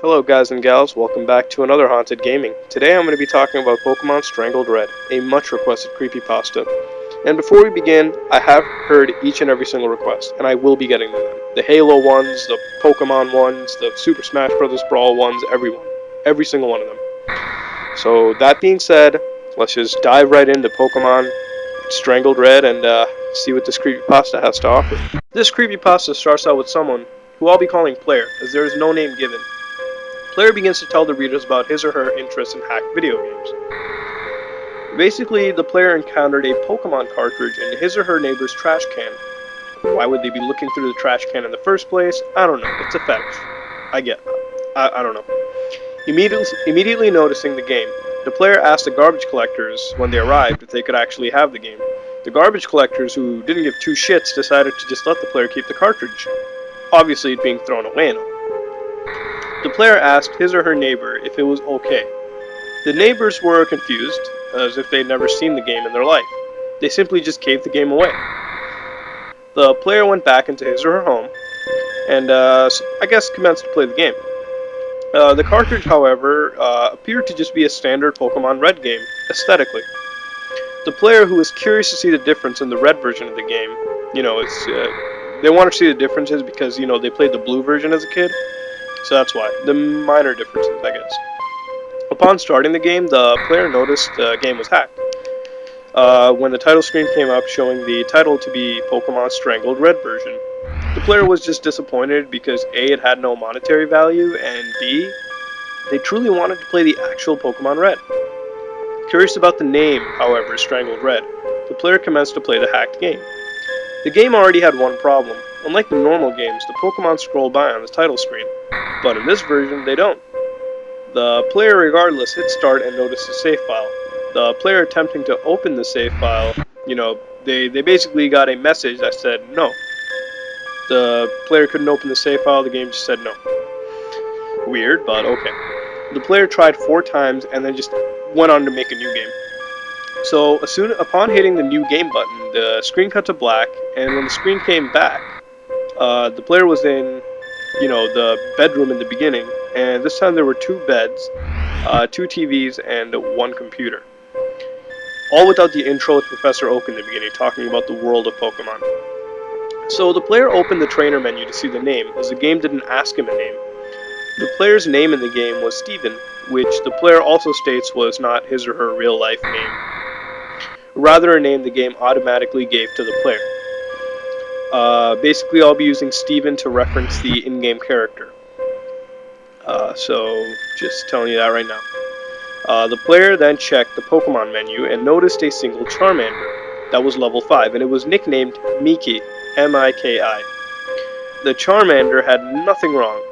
Hello guys and gals, welcome back to another Haunted Gaming. Today I'm going to be talking about Pokemon Strangled Red, a much requested creepypasta. And before we begin, I have heard each and every single request, and I will be getting to them. The Halo ones, the Pokemon ones, the Super Smash Bros. Brawl ones, everyone. Every single one of them. So that being said, let's just dive right into Pokemon Strangled Red and see what this creepypasta has to offer. This creepypasta starts out with someone who I'll be calling Player, as there is no name given. Player begins to tell the readers about his or her interest in hacked video games. Basically, the player encountered a Pokemon cartridge in his or her neighbor's trash can. Why would they be looking through the trash can in the first place? I don't know. It's a fetish. I don't know. Immediately noticing the game, the player asked the garbage collectors when they arrived if they could actually have the game. The garbage collectors, who didn't give two shits, decided to just let the player keep the cartridge. Obviously, it being thrown away and all. The player asked his or her neighbor if it was okay. The neighbors were confused, as if they'd never seen the game in their life. They simply just gave the game away. The player went back into his or her home, and commenced to play the game. The cartridge, however, appeared to just be a standard Pokemon Red game, aesthetically. The player, who was curious to see the difference in the Red version of the game, they want to see the differences because, they played the Blue version as a kid. So that's why. The minor differences, I guess. Upon starting the game, the player noticed the game was hacked. When the title screen came up showing the title to be Pokemon Strangled Red version, the player was just disappointed because A, it had no monetary value, and B, they truly wanted to play the actual Pokemon Red. Curious about the name, however, Strangled Red, the player commenced to play the hacked game. The game already had one problem. Unlike the normal games, the Pokemon scroll by on the title screen, but in this version, they don't. The player, regardless, hit start and noticed a save file. The player attempting to open the save file, they basically got a message that said no. The player couldn't open the save file, the game just said no. Weird, but okay. The player tried 4 times and then just went on to make a new game. So, upon hitting the new game button, the screen cut to black, and when the screen came back, the player was in, the bedroom in the beginning, and this time there were 2 beds, 2 TVs, and 1 computer. All without the intro with Professor Oak in the beginning, talking about the world of Pokemon. So the player opened the trainer menu to see the name, as the game didn't ask him a name. The player's name in the game was Steven, which the player also states was not his or her real-life name. Rather a name the game automatically gave to the player. Basically, I'll be using Steven to reference the in-game character. So, just telling you that right now. The player then checked the Pokemon menu and noticed a single Charmander that was level 5, and it was nicknamed Miki, M-I-K-I. The Charmander had nothing wrong.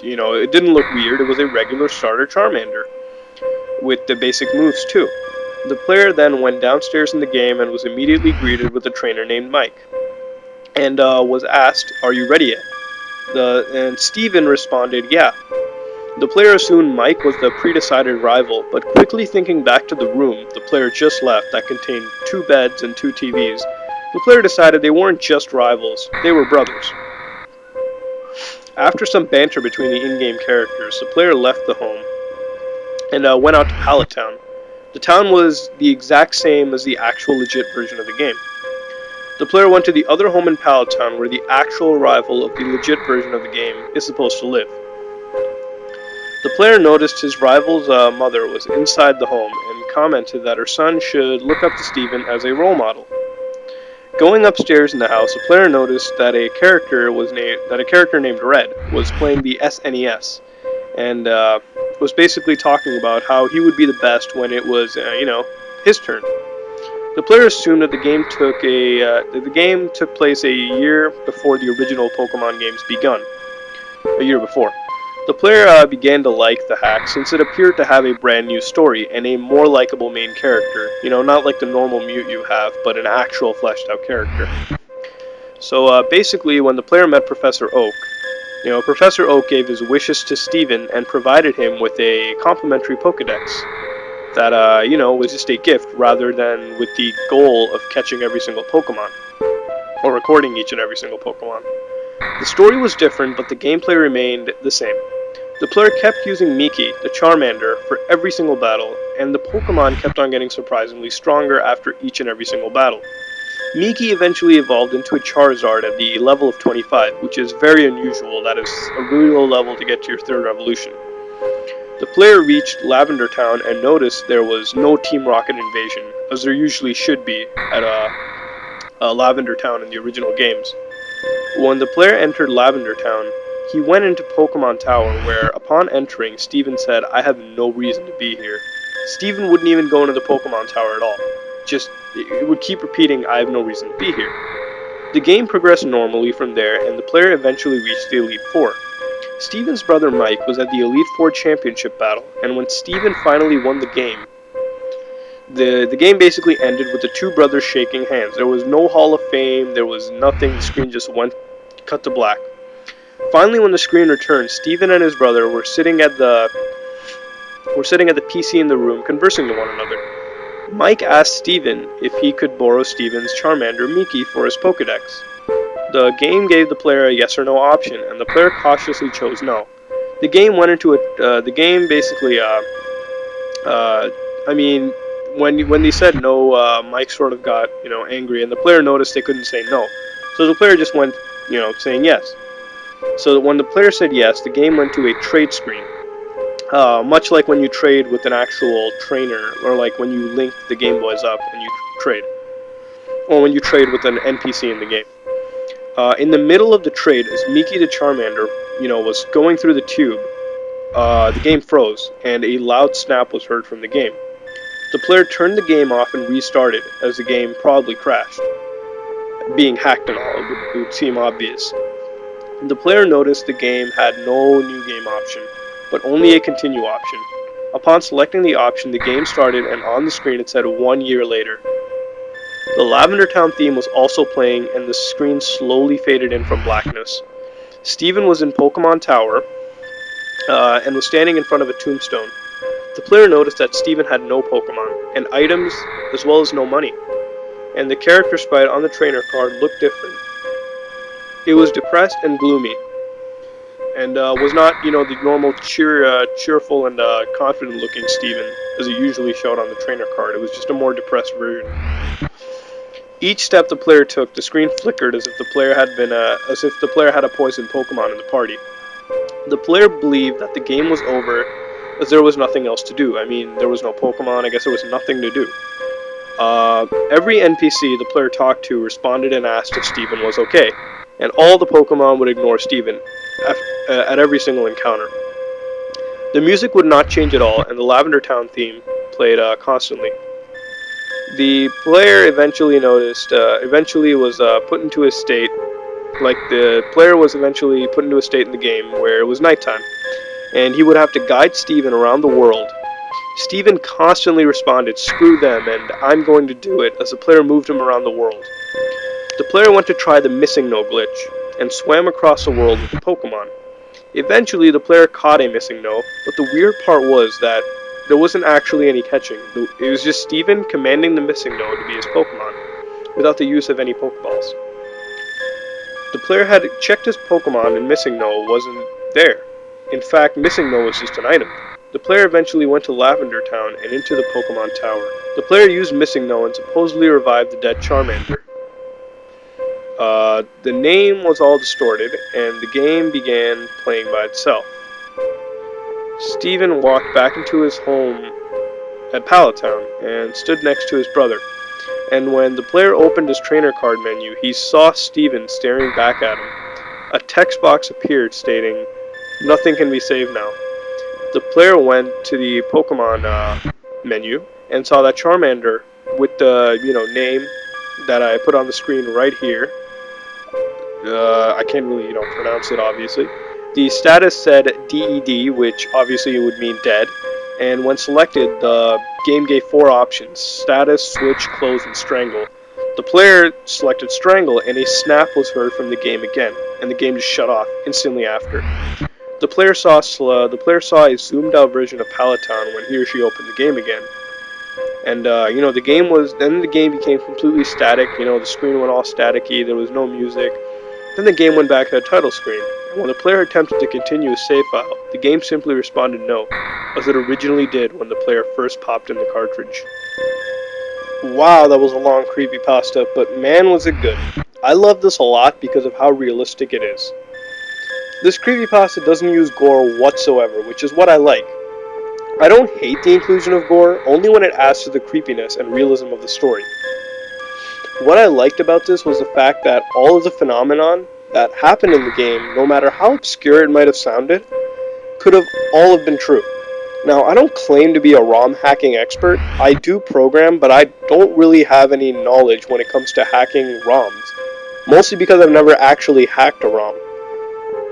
It didn't look weird, it was a regular starter Charmander, with the basic moves too. The player then went downstairs in the game and was immediately greeted with a trainer named Mike, and was asked, "Are you ready yet?" And Steven responded, "Yeah." The player assumed Mike was the pre-decided rival, but quickly thinking back to the room the player just left that contained 2 beds and 2 TVs, the player decided they weren't just rivals, they were brothers. After some banter between the in-game characters, the player left the home and went out to Pallet Town. The town was the exact same as the actual legit version of the game. The player went to the other home in Pallet Town where the actual rival of the legit version of the game is supposed to live. The player noticed his rival's mother was inside the home and commented that her son should look up to Steven as a role model. Going upstairs in the house, the player noticed that a character named Red was playing the SNES, and was basically talking about how he would be the best when it was, his turn. The player assumed that the game took place a year before the original Pokemon games begun. A year before. The player began to like the hack since it appeared to have a brand new story and a more likable main character. Not like the normal Mute you have, but an actual fleshed out character. So basically, when the player met Professor Oak, Professor Oak gave his wishes to Steven and provided him with a complimentary Pokedex that, was just a gift rather than with the goal of catching every single Pokemon, or recording each and every single Pokemon. The story was different, but the gameplay remained the same. The player kept using Miki, the Charmander, for every single battle, and the Pokemon kept on getting surprisingly stronger after each and every single battle. Miki eventually evolved into a Charizard at the level of 25, which is very unusual. That is a really low level to get to your third evolution. The player reached Lavender Town and noticed there was no Team Rocket invasion, as there usually should be at Lavender Town in the original games. When the player entered Lavender Town, he went into Pokemon Tower, where upon entering, Steven said, "I have no reason to be here." Steven wouldn't even go into the Pokemon Tower at all. It would keep repeating, "I have no reason to be here." The game progressed normally from there, and the player eventually reached the Elite Four. Steven's brother Mike was at the Elite Four Championship battle, and when Steven finally won the game, the game basically ended with the two brothers shaking hands. There was no Hall of Fame, there was nothing, the screen just cut to black. Finally, when the screen returned, Steven and his brother were sitting at the PC in the room, conversing to one another. Mike asked Steven if he could borrow Steven's Charmander Miki for his Pokedex. The game gave the player a yes or no option, and the player cautiously chose no. The game went into when they said no, Mike sort of got, angry, and the player noticed they couldn't say no. So the player just went, saying yes. So when the player said yes, the game went to a trade screen. Much like when you trade with an actual trainer, or like when you link the Game Boys up and you trade. Or when you trade with an NPC in the game. In the middle of the trade, as Miki the Charmander, was going through the tube, the game froze, and a loud snap was heard from the game. The player turned the game off and restarted, as the game probably crashed. Being hacked and all, it would seem obvious. The player noticed the game had no new game option, but only a continue option. Upon selecting the option, the game started, and on the screen it said 1 year later. The Lavender Town theme was also playing, and the screen slowly faded in from blackness. Steven was in Pokemon Tower, and was standing in front of a tombstone. The player noticed that Steven had no Pokemon, and items, as well as no money. And the character sprite on the trainer card looked different. It was depressed and gloomy, and was not, the normal cheerful and confident-looking Steven, as he usually showed on the trainer card. It was just a more depressed version. Each step the player took, the screen flickered as if the player had a poisoned Pokemon in the party. The player believed that the game was over, as there was nothing else to do. I mean, there was no Pokemon. I guess there was nothing to do. Every NPC the player talked to responded and asked if Steven was okay, and all the Pokemon would ignore Steven at every single encounter. The music would not change at all, and the Lavender Town theme played constantly. The player eventually was put into a state, in the game where it was nighttime, and he would have to guide Steven around the world. Steven constantly responded, "Screw them," and "I'm going to do it," as the player moved him around the world. The player went to try the Missing No glitch, and swam across the world with the Pokemon. Eventually, the player caught a Missing No, but the weird part was that there wasn't actually any catching. It was just Steven commanding the Missing No to be his Pokemon, without the use of any Pokeballs. The player had checked his Pokemon and Missing No wasn't there. In fact, Missing No was just an item. The player eventually went to Lavender Town and into the Pokemon Tower. The player used Missing No and supposedly revived the dead Charmander. The name was all distorted, and the game began playing by itself. Steven walked back into his home at Pallet Town and stood next to his brother. And when the player opened his trainer card menu, he saw Steven staring back at him. A text box appeared stating, "Nothing can be saved now." The player went to the Pokemon menu and saw that Charmander with the name that I put on the screen right here. I can't really pronounce it, obviously. The status said DED, which obviously would mean dead. And when selected, the game gave 4 options: status, switch, close, and strangle. The player selected strangle, and a snap was heard from the game again, and the game just shut off instantly after. The player saw a zoomed out version of Pallet Town when he or she opened the game again. And the game became completely static. The screen went all staticky. There was no music. Then the game went back to the title screen, and when the player attempted to continue a save file, the game simply responded no, as it originally did when the player first popped in the cartridge. Wow, that was a long creepypasta, but man was it good. I love this a lot because of how realistic it is. This creepypasta doesn't use gore whatsoever, which is what I like. I don't hate the inclusion of gore, only when it adds to the creepiness and realism of the story. What I liked about this was the fact that all of the phenomenon that happened in the game, no matter how obscure it might have sounded, could have all have been true. Now, I don't claim to be a ROM hacking expert. I do program, but I don't really have any knowledge when it comes to hacking ROMs. Mostly because I've never actually hacked a ROM.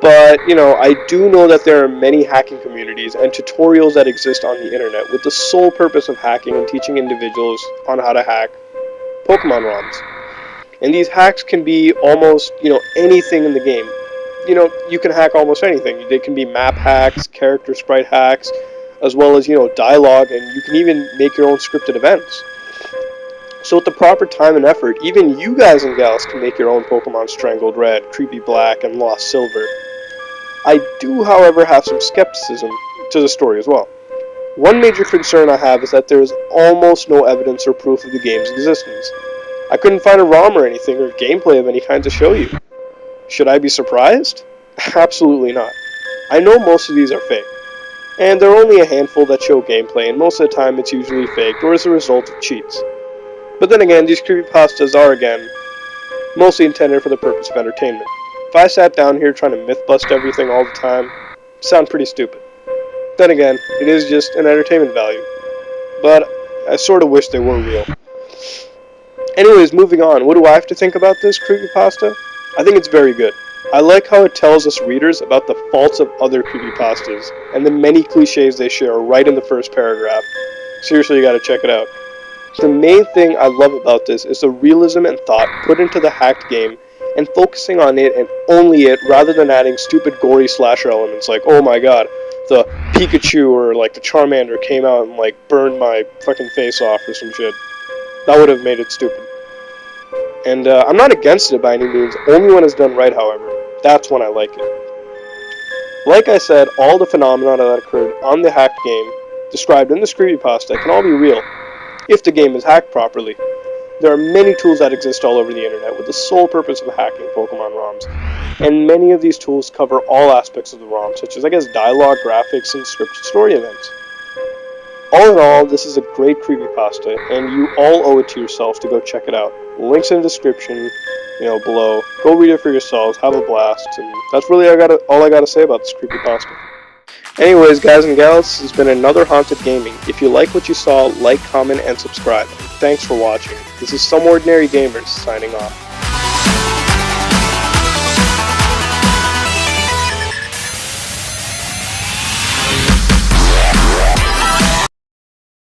But, I do know that there are many hacking communities and tutorials that exist on the internet with the sole purpose of hacking and teaching individuals on how to hack Pokemon ROMs. And these hacks can be almost, anything in the game. You can hack almost anything. They can be map hacks, character sprite hacks, as well as, dialogue, and you can even make your own scripted events. So with the proper time and effort, even you guys and gals can make your own Pokemon Strangled Red, Creepy Black, and Lost Silver. I do, however, have some skepticism to the story as well. One major concern I have is that there is almost no evidence or proof of the game's existence. I couldn't find a ROM or anything or gameplay of any kind to show you. Should I be surprised? Absolutely not. I know most of these are fake, and there are only a handful that show gameplay, and most of the time it's usually faked or as a result of cheats. But then again, these creepypastas are, again, mostly intended for the purpose of entertainment. If I sat down here trying to myth-bust everything all the time, it'd sound pretty stupid. Then again, it is just an entertainment value. But I sort of wish they were real. Anyways, moving on, what do I have to think about this creepypasta? I think it's very good. I like how it tells us readers about the faults of other creepypastas, and the many cliches they share right in the first paragraph. Seriously, you gotta check it out. The main thing I love about this is the realism and thought put into the hacked game, and focusing on it and only it, rather than adding stupid gory slasher elements like, oh my god, the Pikachu or like the Charmander came out and like burned my fucking face off or some shit. That would have made it stupid. And I'm not against it by any means, only when it's done right, however. That's when I like it. Like I said, all the phenomena that occurred on the hacked game, described in this creepypasta, can all be real, if the game is hacked properly. There are many tools that exist all over the internet with the sole purpose of hacking Pokemon ROMs, and many of these tools cover all aspects of the ROM, such as, dialogue, graphics, and scripted story events. All in all, this is a great creepypasta, and you all owe it to yourselves to go check it out. Links in the description, below. Go read it for yourselves, have a blast, and that's really all I gotta say about this creepypasta. Anyways, guys and gals, this has been another Haunted Gaming. If you like what you saw, like, comment, and subscribe. Thanks for watching. This is Some Ordinary Gamers, signing off.